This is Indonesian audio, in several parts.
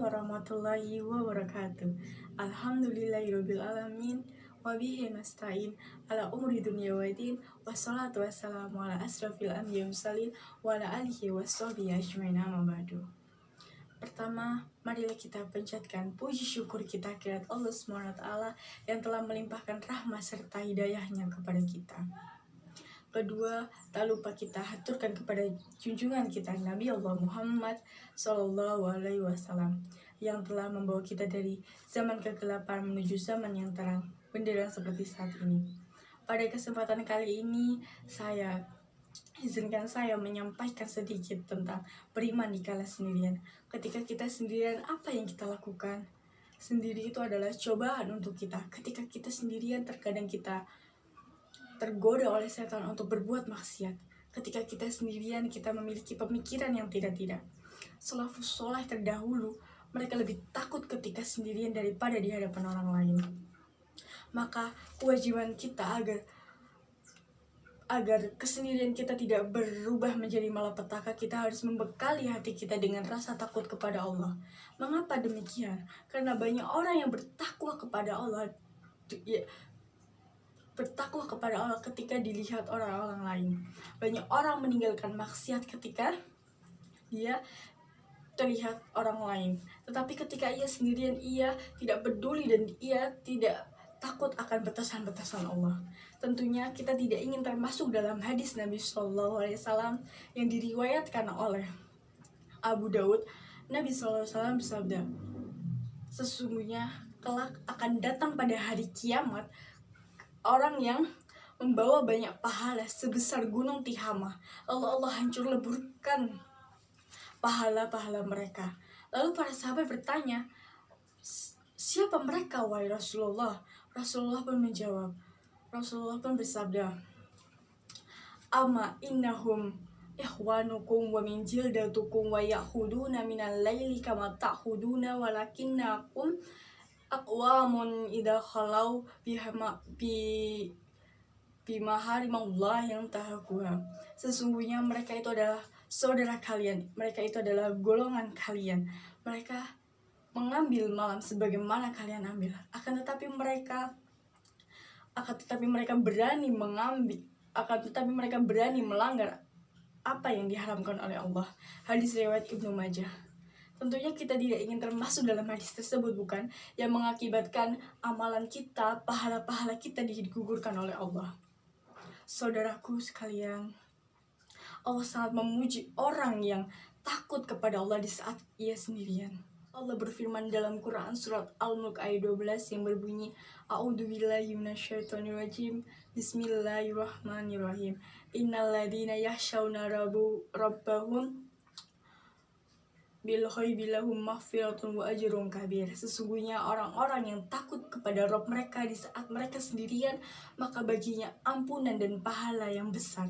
warahmatullahi wabarakatuh. Alhamdulillahirabbil alamin wa bihi nasta'in ala umuri dunya waddin wassalatu wassalamu ala asrofil anbiya'i mursalin wa ala alihi washabihi ajmain amma ba'du. Pertama, marilah kita panjatkan puji syukur kita kepada Allah SWT yang telah melimpahkan rahmat serta hidayahnya kepada kita. Kedua, tak lupa kita haturkan kepada junjungan kita Nabi Allah Muhammad SAW yang telah membawa kita dari zaman kegelapan menuju zaman yang terang benderang seperti saat ini. Pada kesempatan kali ini, izinkan saya menyampaikan sedikit tentang beriman di kala sendirian. Ketika kita sendirian, apa yang kita lakukan? Sendiri itu adalah cobaan untuk kita. Ketika kita sendirian, terkadang kita tergoda oleh setan untuk berbuat maksiat. Ketika kita sendirian, kita memiliki pemikiran yang tidak-tidak. Salafus soleh terdahulu, mereka lebih takut ketika sendirian daripada di hadapan orang lain. Maka kewajiban kita agar kesendirian kita tidak berubah menjadi malapetaka, kita harus membekali hati kita dengan rasa takut kepada Allah. Mengapa demikian? Karena banyak orang yang bertakwa kepada Allah ketika dilihat orang-orang lain. Banyak orang meninggalkan maksiat ketika dia terlihat orang lain. Tetapi ketika ia sendirian, ia tidak peduli dan ia tidak takut akan batasan-batasan Allah. Tentunya kita tidak ingin termasuk dalam hadis Nabi SAW yang diriwayatkan oleh Abu Daud. Nabi SAW bersabda, sesungguhnya kelak akan datang pada hari kiamat orang yang membawa banyak pahala sebesar gunung Tihamah. Lalu Allah hancur leburkan pahala-pahala mereka. Lalu para sahabat bertanya, siapa mereka wahai Rasulullah? Rasulullah pun bersabda, Amma innahum ikhwanukum wa min jildatukum wa ya'khuduna minal laili kama ta'khuduna walakinnakum aqwamun idha khalau bimaharimullah yang tahakuha. Sesungguhnya mereka itu adalah saudara kalian, mereka itu adalah golongan kalian. Mereka mengambil malam sebagaimana kalian ambil. Akan tetapi mereka berani melanggar apa yang diharamkan oleh Allah. Hadis riwayat Ibnu Majah. Tentunya kita tidak ingin termasuk dalam hadis tersebut, bukan? Yang mengakibatkan amalan kita, pahala-pahala kita digugurkan oleh Allah. Saudaraku sekalian, Allah sangat memuji orang yang takut kepada Allah di saat ia sendirian. Allah berfirman dalam Quran surat Al-Mulk ayat 12 yang berbunyi, A'udzubillahi minasyaitonirrajim. Bismillahirrahmanirrahim. Innalladzina yakhshawna rabbahum bil ghaibi lahum maghfiratun wa ajrun kabir. Sesungguhnya orang-orang yang takut kepada Rabb mereka di saat mereka sendirian, maka baginya ampunan dan pahala yang besar.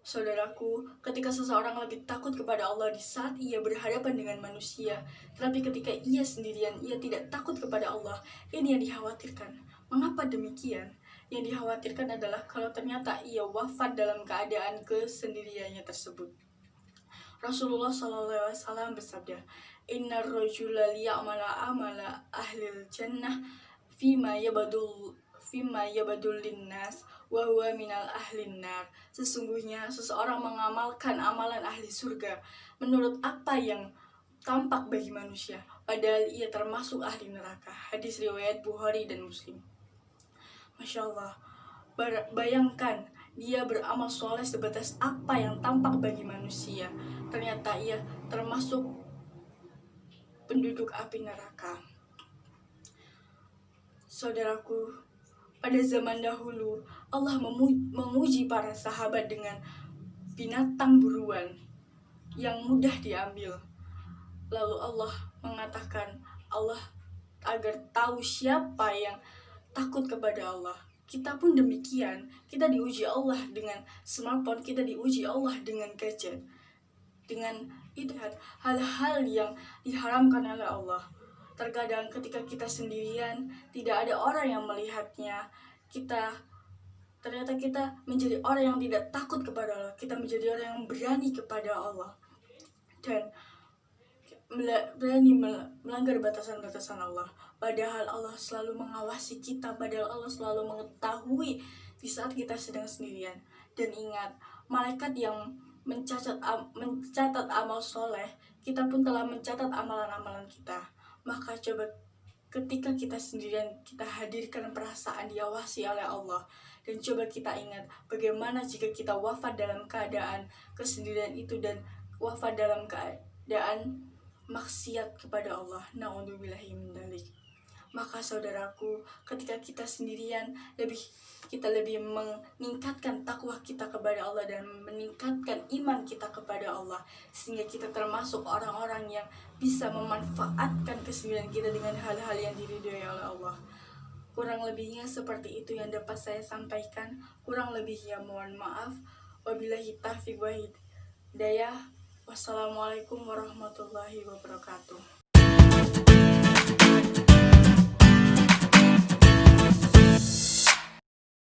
Saudaraku, ketika seseorang lebih takut kepada Allah di saat ia berhadapan dengan manusia, tetapi ketika ia sendirian, ia tidak takut kepada Allah. Ini yang dikhawatirkan. Mengapa demikian? Yang dikhawatirkan adalah kalau ternyata ia wafat dalam keadaan kesendiriannya tersebut. Rasulullah SAW bersabda, Innar rajula liya'mala amala ahlil jannah fima yabadul linnas wa huwa minal ahlin nar. Sesungguhnya seseorang mengamalkan amalan ahli surga menurut apa yang tampak bagi manusia, padahal ia termasuk ahli neraka. Hadis riwayat Bukhari dan Muslim. Masya Allah, bayangkan dia beramal soleh sebatas apa yang tampak bagi manusia, ternyata ia termasuk penduduk api neraka. Saudaraku, pada zaman dahulu Allah menguji para sahabat dengan binatang buruan yang mudah diambil. Lalu Allah mengatakan agar tahu siapa yang takut kepada Allah. Kita pun demikian. Kita diuji Allah dengan smartphone, kita diuji Allah dengan gadget, dengan hal-hal yang diharamkan oleh Allah. Terkadang ketika kita sendirian, tidak ada orang yang melihatnya, ternyata kita menjadi orang yang tidak takut kepada Allah. Kita menjadi orang yang berani kepada Allah. Dan berani melanggar batasan-batasan Allah, padahal Allah selalu mengawasi kita, padahal Allah selalu mengetahui di saat kita sedang sendirian. Dan ingat, malaikat yang mencatat amal soleh, kita pun telah mencatat amalan-amalan kita. Maka coba ketika kita sendirian, kita hadirkan perasaan diawasi oleh Allah. Dan coba kita ingat bagaimana jika kita wafat dalam keadaan kesendirian itu, dan wafat dalam keadaan maksiat kepada Allah. Na'udzubillahi min dzalik. Maka saudaraku, ketika kita sendirian, kita lebih meningkatkan takwa kita kepada Allah dan meningkatkan iman kita kepada Allah, sehingga kita termasuk orang-orang yang bisa memanfaatkan kesendirian kita dengan hal-hal yang diridhoi oleh Allah. Kurang lebihnya seperti itu yang dapat saya sampaikan. Kurang lebihnya mohon maaf. Wabillahi taufiq wa hidayah. Wassalamualaikum warahmatullahi wabarakatuh.